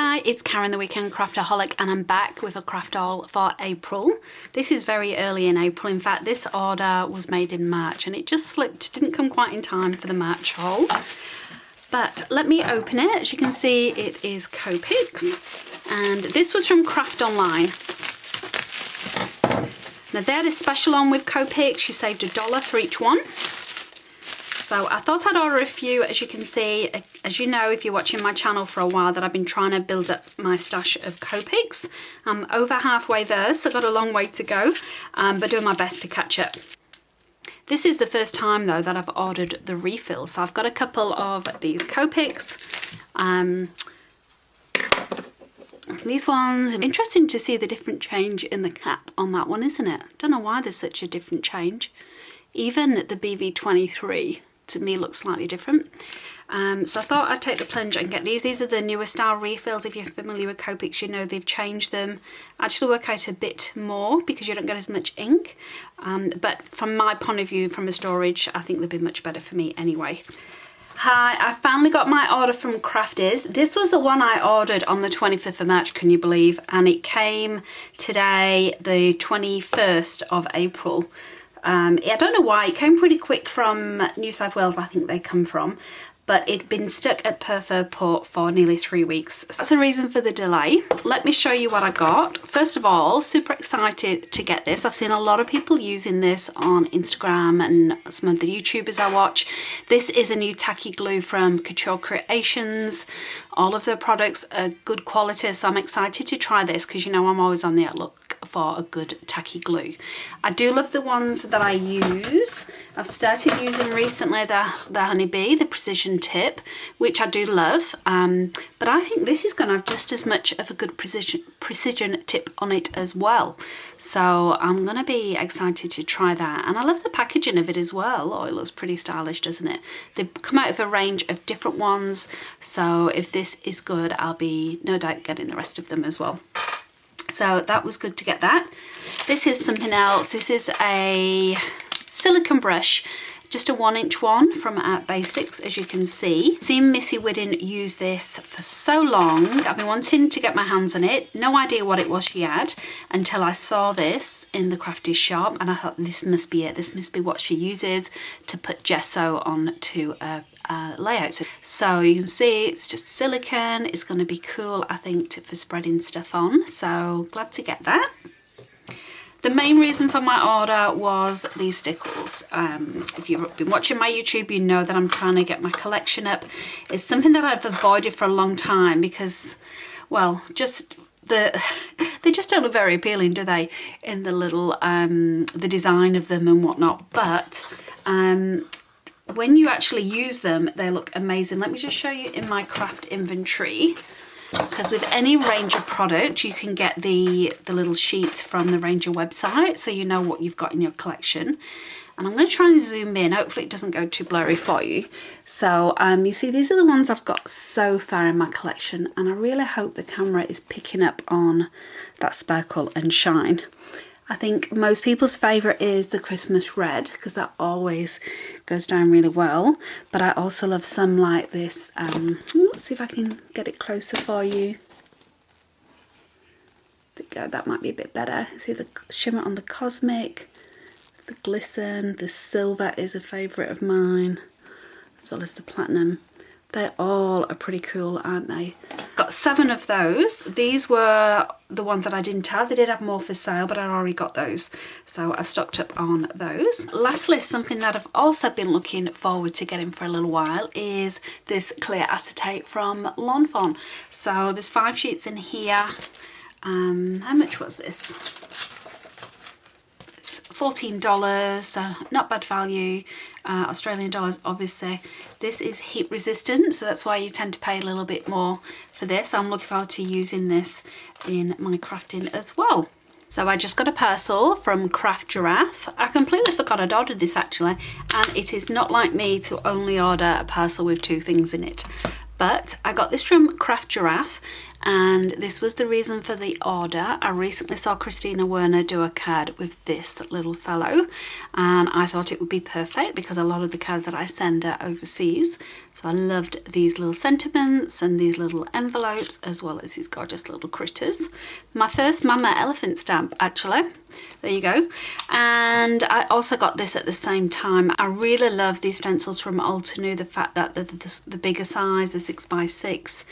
Hi, it's Karen the Weekend Craftaholic and I'm back with a craft haul for April. This is very early in April. In fact, this order was made in March and it just slipped, didn't come quite in time for the March haul. But let me open it. As you can see, it is Copics and this was from Craftonline. Now they had a special on with Copics. You saved $1 for each one. So I thought I'd order a few. As you can see, as you know, if you're watching my channel for a while, that I've been trying to build up my stash of Copics. I'm over halfway there, so I've got a long way to go, but doing my best to catch up. This is the first time though that I've ordered the refill. So I've got a couple of these Copics. These ones, interesting to see the different change in the cap on that one, isn't it? Don't know why there's such a different change. Even the BV23 to me looks slightly different. So I thought I'd take the plunge and get these. These are the newer style refills. If you're familiar with Copics, you know they've changed them. Actually work out a bit more because you don't get as much ink. But from my point of view, from a storage, I think they'd be much better for me anyway. Hi, I finally got my order from Crafties. This was the one I ordered on the 25th of March, can you believe? And it came today, the 21st of April. I don't know why, it came pretty quick from New South Wales, I think they come from, but it'd been stuck at Perth Airport for nearly 3 weeks. So that's the reason for the delay. Let me show you what I got. First of all, super excited to get this. I've seen a lot of people using this on Instagram and some of the YouTubers I watch. This is a new Tacky Glue from Couture Creations. All of their products are good quality, so I'm excited to try this because you know I'm always on the outlook for a good tacky glue. I do love the ones that I use. I've started using recently the Honeybee, the precision tip, which I do love, but I think this is going to have just as much of a good precision tip on it as well. So I'm going to be excited to try that, and I love the packaging of it as well. Oh, it looks pretty stylish, doesn't it? They've come out with a range of different ones, so if this is good, I'll be no doubt getting the rest of them as well. So that was good to get that. This is something else. This is a Silicone Brush, just a 1-inch one from Basics, as you can see. Seen Missy Whiddon use this for so long. I've been wanting to get my hands on it. No idea what it was she had until I saw this in the Crafties shop, and I thought this must be it. This must be what she uses to put gesso onto a layout. So you can see it's just silicone. It's going to be cool, I think, for spreading stuff on. So glad to get that. The main reason for my order was these stickles. If you've been watching my YouTube, you know that I'm trying to get my collection up. It's something that I've avoided for a long time because, well, just they just don't look very appealing, do they? In the little, the design of them and whatnot. But when you actually use them, they look amazing. Let me just show you in my craft inventory. Because with any Ranger product, you can get the little sheet from the Ranger website, so you know what you've got in your collection. And I'm going to try and zoom in. Hopefully it doesn't go too blurry for you. So you see, these are the ones I've got so far in my collection, and I really hope the camera is picking up on that sparkle and shine. I think most people's favourite is the Christmas red because that always goes down really well. But I also love some like this. Let's see if I can get it closer for you. There you go, that might be a bit better. See the shimmer on the Cosmic, the glisten, the silver is a favourite of mine, as well as the platinum. They all are pretty cool, aren't they? Got 7 of those. These were the ones that I didn't have. They did have more for sale, but I already got those. So I've stocked up on those. Lastly, something that I've also been looking forward to getting for a little while is this clear acetate from Fawn. So there's 5 sheets in here. How much was this? $14, so not bad value, Australian dollars obviously. This is heat resistant, so that's why you tend to pay a little bit more for this. I'm looking forward to using this in my crafting as well. So I just got a parcel from Giraffe. I completely forgot I'd ordered this actually, and it is not like me to only order a parcel with 2 things in it. But I got this from Giraffe, and this was the reason for the order. I recently saw Christina Werner do a card with this little fellow, and I thought it would be perfect because a lot of the cards that I send are overseas. So I loved these little sentiments and these little envelopes, as well as these gorgeous little critters. My first Mama Elephant stamp, actually. There you go. And I also got this at the same time. I really love these stencils from Altenew, the fact that the bigger size, the 6x6.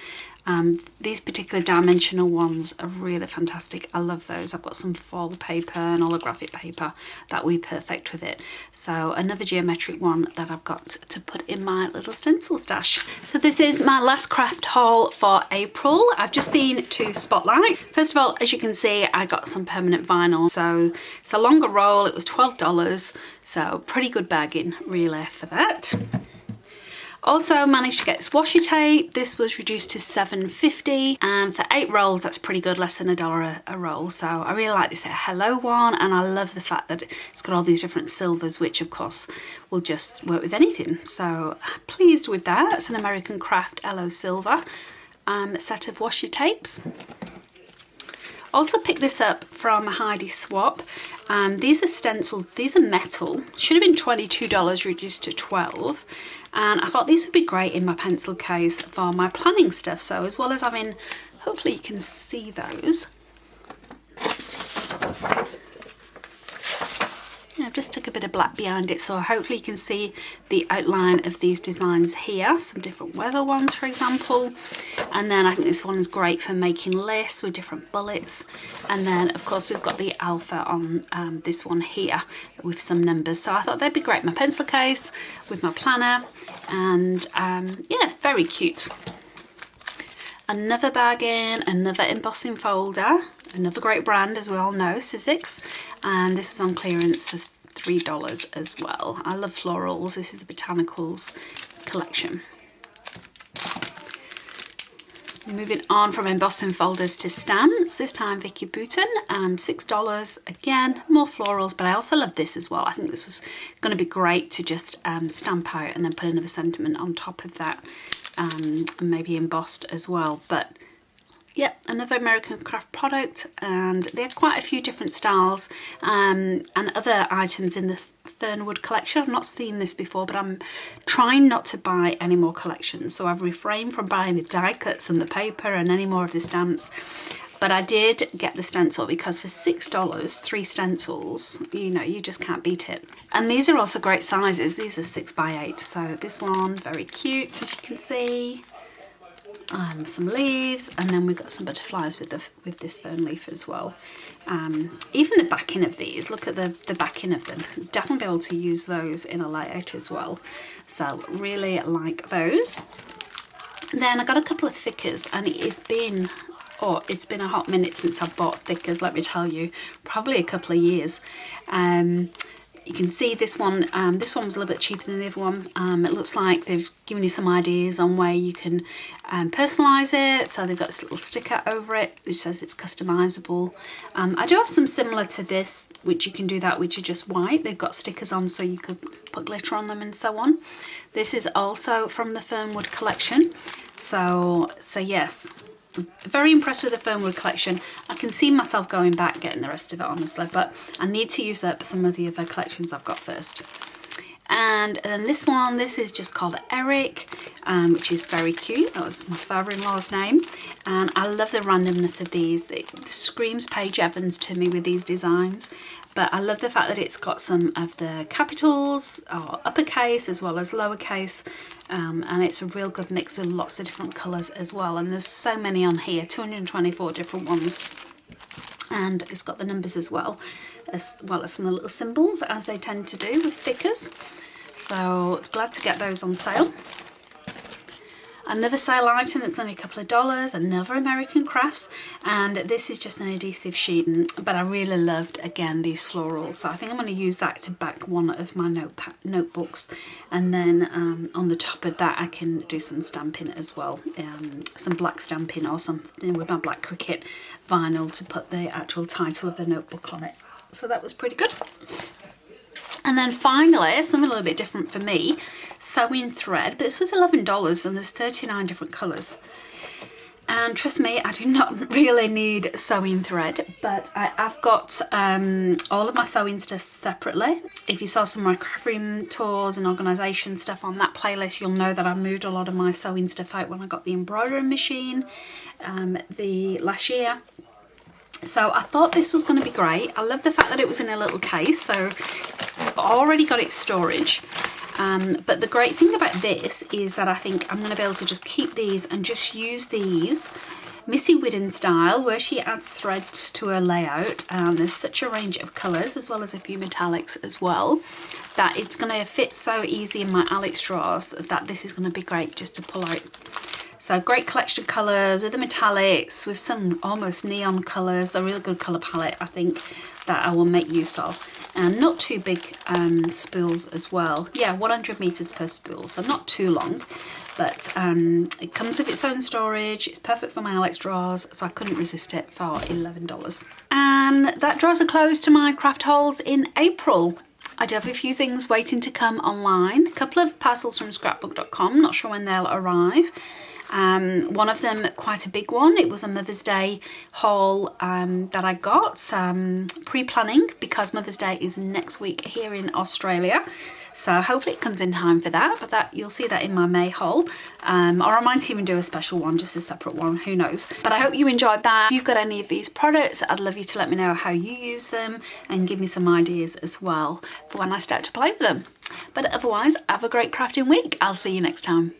These particular dimensional ones are really fantastic. I love those. I've got some foil paper and holographic paper that would be perfect with it. So another geometric one that I've got to put in my little stencil stash. So this is my last craft haul for April. I've just been to Spotlight. First of all, as you can see, I got some permanent vinyl. So it's a longer roll. It was $12. So pretty good bargain really for that. Also managed to get this washi tape. This was reduced to $7.50, and for 8 rolls that's pretty good, less than $1 a roll. So I really like this Hello one, and I love the fact that it's got all these different silvers, which of course will just work with anything. So pleased with that. It's an American Craft Aloe Silver set of washi tapes. Also picked this up from Heidi Swapp. These are stenciled, these are metal. Should have been $22, reduced to $12. And I thought these would be great in my pencil case for my planning stuff. So as well as having, hopefully you can see those. I've just took a bit of black behind it, so hopefully you can see the outline of these designs here. Some different weather ones, for example. And then I think this one is great for making lists with different bullets. And then of course we've got the alpha on this one here with some numbers. So I thought they'd be great in my pencil case with my planner. And yeah, very cute. Another bargain, another embossing folder, another great brand as we all know, Sizzix. And this was on clearance as $3 as well. I love florals. This is the Botanicals collection. Moving on from embossing folders to stamps, this time Vicky Bouton, $6. Again, more florals, but I also love this as well. I think this was going to be great to just stamp out and then put another sentiment on top of that, and maybe embossed as well. But yeah, another American Craft product, and they have quite a few different styles and other items in the Fernwood collection. I've not seen this before, but I'm trying not to buy any more collections. So I've refrained from buying the die cuts and the paper and any more of the stamps. But I did get the stencil because for $6, 3 stencils, you know, you just can't beat it. And these are also great sizes. These are 6x8. So this one, very cute, as you can see. Some leaves, and then we've got some butterflies with this fern leaf as well. Even the backing of these, look at the backing of them. Definitely be able to use those in a layout as well. So really like those. Then I got a couple of thickers, and it's been a hot minute since I bought thickers, let me tell you, probably a couple of years. You can see this one was a little bit cheaper than the other one. It looks like they've given you some ideas on where you can personalise it. So they've got this little sticker over it which says it's customisable. I do have some similar to this, which you can do that, which are just white. They've got stickers on so you could put glitter on them and so on. This is also from the Fernwood collection. So yes. Very impressed with the Fernwood collection. I can see myself going back, getting the rest of it honestly, but I need to use up some of the other collections I've got first. And then this one, this is just called Eric, which is very cute. That was my father-in-law's name. And I love the randomness of these. It screams Paige Evans to me with these designs. But I love the fact that it's got some of the capitals or uppercase as well as lowercase. And it's a real good mix with lots of different colours as well. And there's so many on here, 224 different ones. And it's got the numbers as well as some of the little symbols, as they tend to do with thickers. So glad to get those on sale. Another sale item that's only a couple of dollars, another American Crafts, and this is just an adhesive sheet, but I really loved, again, these florals, so I think I'm going to use that to back one of my notebooks, and then on the top of that I can do some stamping as well, some black stamping or something with my black Cricut vinyl to put the actual title of the notebook on it. So that was pretty good. And then finally, something a little bit different for me, sewing thread, but this was $11 and there's 39 different colours. And trust me, I do not really need sewing thread, but I've got all of my sewing stuff separately. If you saw some of my craft room tours and organisation stuff on that playlist, you'll know that I moved a lot of my sewing stuff out when I got the embroidery machine the last year. So I thought this was going to be great. I love the fact that it was in a little case, so I've already got its storage. But the great thing about this is that I think I'm going to be able to just keep these and just use these Missy Whidden style, where she adds thread to her layout. There's such a range of colours, as well as a few metallics as well, that it's going to fit so easy in my Alex drawers that this is going to be great just to pull out. So great collection of colours with the metallics, with some almost neon colours, a real good colour palette I think that I will make use of. And not too big spools as well. Yeah, 100 metres per spool, so not too long. But it comes with its own storage. It's perfect for my Alex drawers, so I couldn't resist it for $11. And that draws a close to my craft hauls in April. I do have a few things waiting to come online. A couple of parcels from scrapbook.com, not sure when they'll arrive. One of them quite a big one. It was a Mother's Day haul that I got pre-planning, because Mother's Day is next week here in Australia, so hopefully it comes in time for that, but that you'll see that in my May haul, or I might even do a special one, just a separate one, who knows. But I hope you enjoyed that. If you've got any of these products, I'd love you to let me know how you use them and give me some ideas as well for when I start to play with them. But otherwise, have a great crafting week. I'll see you next time.